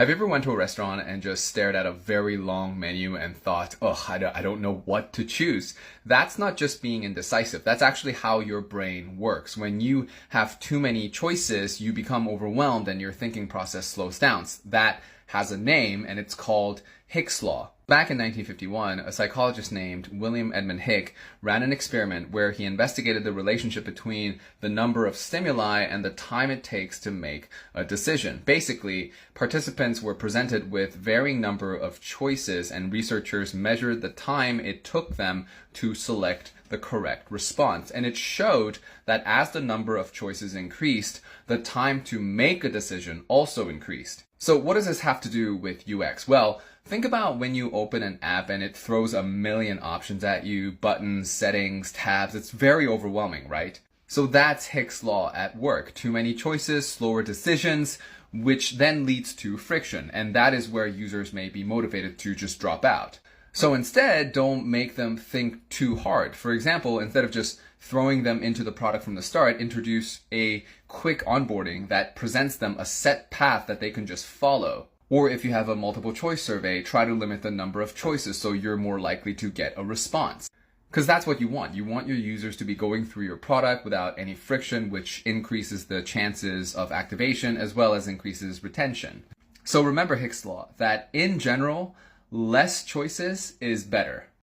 Have you ever went to a restaurant and just stared at a very long menu and thought, oh, I don't know what to choose? That's not just being indecisive. That's actually how your brain works. When you have too many choices, you become overwhelmed and your thinking process slows down. That has a name and it's called Hick's Law. Back in 1951, a psychologist named William Edmund Hick ran an experiment where he investigated the relationship between the number of stimuli and the time it takes to make a decision. Basically, participants were presented with varying number of choices and researchers measured the time it took them to select the correct response. And it showed that as the number of choices increased, the time to make a decision also increased. So what does this have to do with UX? Well, think about when you open an app and it throws a million options at you, buttons, settings, tabs. It's very overwhelming, right? So that's Hick's Law at work. Too many choices, slower decisions, which then leads to friction. And that is where users may be motivated to just drop out. So instead, don't make them think too hard. For example, instead of just throwing them into the product from the start, introduce a quick onboarding that presents them a set path that they can just follow. Or if you have a multiple choice survey, try to limit the number of choices so you're more likely to get a response. Because that's what you want. You want your users to be going through your product without any friction, which increases the chances of activation as well as increases retention. So remember Hick's Law, that in general, less choices is better.